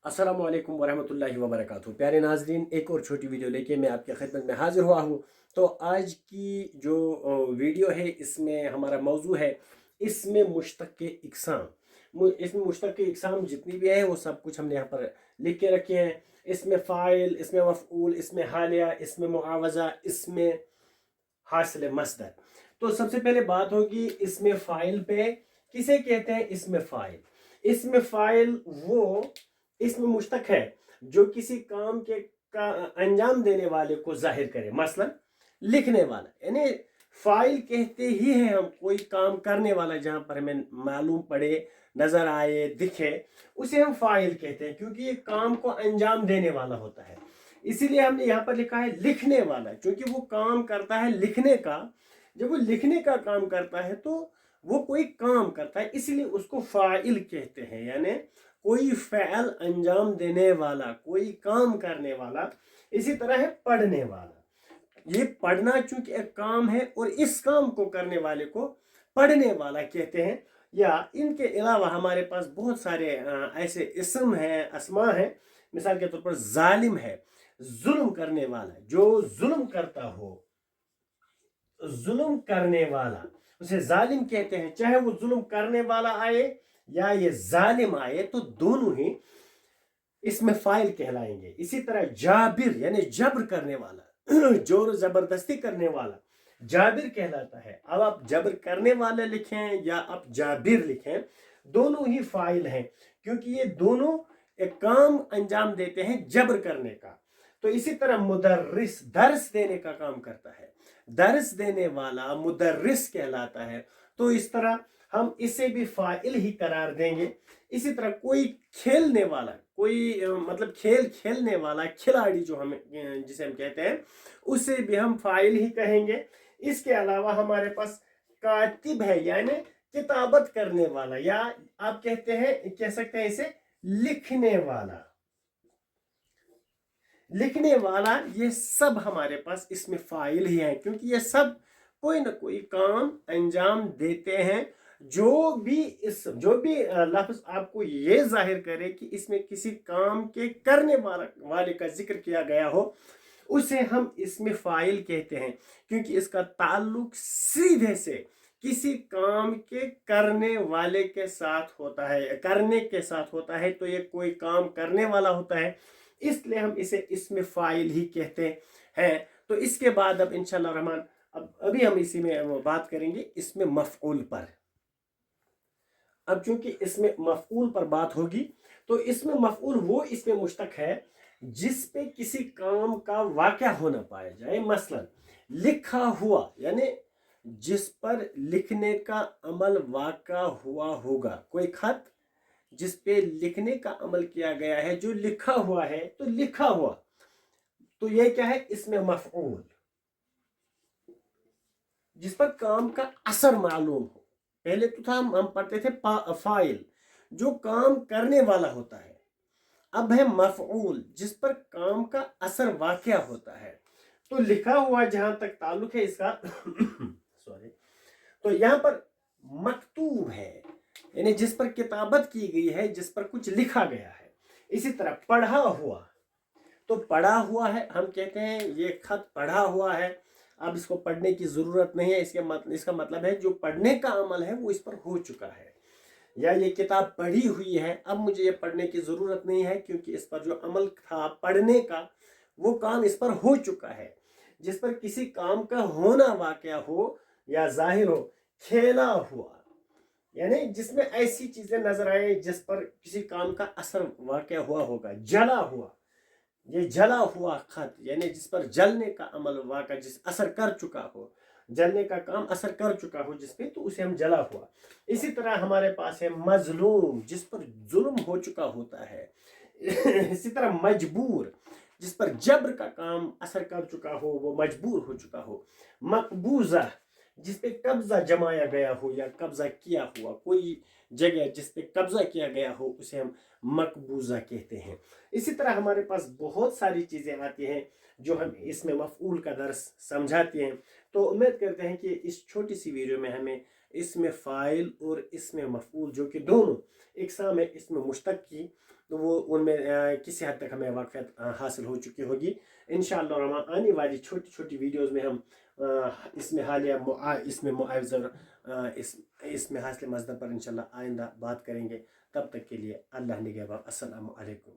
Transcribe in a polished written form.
अस्सलाम वालेकुम वरहमतुल्लाहि वबरकातुहू। प्यारे नाजरीन, एक और छोटी वीडियो लेके मैं आपके खिदमत में हाजिर हुआ हूँ। तो आज की जो वीडियो है इसमें हमारा मौजू है इसमें मुश्तक़ इक़साम। इसमें मुश्तक़ इक़साम जितनी भी है वो सब कुछ हमने यहाँ पर लिख के रखे हैं। इसमें फ़ाइल, इसमें मफ़ऊल, इसमें हालिया, इसमें मुआवज़ा, इसमें हासिल मसदर। तो सबसे पहले बात होगी इसमें फ़ाइल पे। किसे कहते हैं इसमें फ़ाइल? इसमें फ़ाइल वो इसमें मुश्तक है जो किसी काम के का अंजाम देने वाले को जाहिर करे, मसलन लिखने वाला, यानी फाइल कहते ही हैं हम कोई काम करने वाला जहां पर हमें मालूम पड़े, नजर आए, दिखे, उसे हम फाइल कहते हैं क्योंकि ये काम को अंजाम देने वाला होता है। इसीलिए हमने यहाँ पर लिखा है लिखने वाला, क्योंकि वो काम करता है लिखने का। जब वो लिखने का काम करता है तो वो कोई काम करता है, इसलिए उसको फाइल कहते हैं, यानी कोई फ़ैल अंजाम देने वाला, कोई काम करने वाला। इसी तरह है पढ़ने वाला। ये पढ़ना चूंकि एक काम है और इस काम को करने वाले को पढ़ने वाला कहते हैं। या इनके अलावा हमारे पास बहुत सारे ऐसे इसम हैं, अस्मा हैं। मिसाल के तौर पर जालिम है, जुल्म करने वाला, जो जुल्म करता हो, जुल्म करने वाला, उसे जालिम कहते हैं। चाहे वो जुल्म करने वाला आए या ये जालिम आए तो दोनों ही इसमें फाइल कहलाएंगे। इसी तरह जाबिर यानी जबर करने वाला, जोर जबरदस्ती करने वाला जाबिर कहलाता है। अब आप जबर करने वाले लिखें या आप जाबिर लिखें, दोनों ही फाइल हैं क्योंकि ये दोनों एक काम अंजाम देते हैं जबर करने का। तो इसी तरह मुदर्रिस दर्स देने का काम करता है, दर्स देने वाला मुदर्रिस कहलाता है। तो इस तरह हम इसे भी फाइल ही करार देंगे। इसी तरह कोई खेलने वाला, कोई मतलब खेल खेलने वाला, खिलाड़ी जो हम जिसे हम कहते हैं, उसे भी हम फाइल ही कहेंगे। इसके अलावा हमारे पास कातिब है, यानी किताबत करने वाला, या आप कहते हैं, कह सकते हैं इसे लिखने वाला। लिखने वाला, ये सब हमारे पास इसमें फाइल ही है क्योंकि ये सब कोई ना कोई काम अंजाम देते हैं। जो भी लफ्ज आपको ये जाहिर करे कि इसमें किसी काम के करने वाले का जिक्र किया गया हो, उसे हम इसमें फाइल कहते हैं क्योंकि इसका ताल्लुक सीधे से किसी काम के करने वाले के साथ होता है, करने के साथ होता है। तो ये कोई काम करने वाला होता है, इसलिए हम इसे इसमें फाइल ही कहते हैं। तो इसके बाद अब इंशाल्लाह रहमान अभी हम इसी में बात करेंगे इसमें मफऊल पर। अब चूंकि इसमें मफऊल पर बात होगी तो इसमें मफऊल वो इसमें मुश्तक है जिस पे किसी काम का वाक़या होना पाया जाए। मसलन लिखा हुआ, यानी जिस पर लिखने का अमल वाक़ा हुआ होगा, कोई खत जिस पे लिखने का अमल किया गया है, जो लिखा हुआ है, तो लिखा हुआ, तो यह क्या है इसमें मफऊल, जिस पर काम का असर मालूम हो। पहले तो था हम पढ़ते थे फाइल, जो काम करने वाला होता है। अब है मफऊल, जिस पर काम का असर वाक़या होता है। तो लिखा हुआ जहां तक ताल्लुक है इसका सॉरी, तो यहां पर मकतूब है, यानी जिस पर किताबत की गई है, जिस पर कुछ लिखा गया है। इसी तरह पढ़ा हुआ, तो पढ़ा हुआ है, हम कहते हैं ये खत पढ़ा हुआ है, अब इसको पढ़ने की ज़रूरत नहीं है। इसका मतलब है जो पढ़ने का अमल है वो इस पर हो चुका है। या ये किताब पढ़ी हुई है, अब मुझे ये पढ़ने की ज़रूरत नहीं है क्योंकि इस पर जो अमल था पढ़ने का, वो काम इस पर हो चुका है। जिस पर किसी काम का होना वाक़या हो या जाहिर हो, खेला हुआ, यानी जिसमें ऐसी चीज़ें नजर आए जिस पर किसी काम का असर वाक़या हुआ होगा। जला हुआ, ये जला हुआ खत, यानी जिस पर जलने का अमल वाक़या, जिस असर कर चुका हो, जलने का काम असर कर चुका हो जिस पे, तो उसे हम जला हुआ। इसी तरह हमारे पास है मजलूम, जिस पर जुल्म हो चुका होता है। इसी तरह मजबूर, जिस पर जबर का काम असर कर चुका हो, वो मजबूर हो चुका हो। मकबूजा, जिस पे कब्जा जमाया गया हो या कब्जा किया हुआ, कोई जगह जिस पे कब्जा किया गया हो, उसे हम मकबूजा कहते हैं। इसी तरह हमारे पास बहुत सारी चीज़ें आती हैं जो हम इसमें मफऊल का दर्स समझाती हैं। तो उम्मीद करते हैं कि इस छोटी सी वीडियो में हमें اسم فاعل اور اسم مفعول جو کہ دونوں اقسام ہے اسم مشتق کی، تو وہ ان میں کسی حد تک ہمیں واقفیت حاصل ہو چکی ہوگی. انشاءاللہ الرحمن آنے والی چھوٹی چھوٹی ویڈیوز میں ہم اسم حالیہ اسم معاوضہ اسم حاصل مصدر پر انشاءاللہ آئندہ بات کریں گے. تب تک کے لیے اللہ نگہبان. السلام علیکم.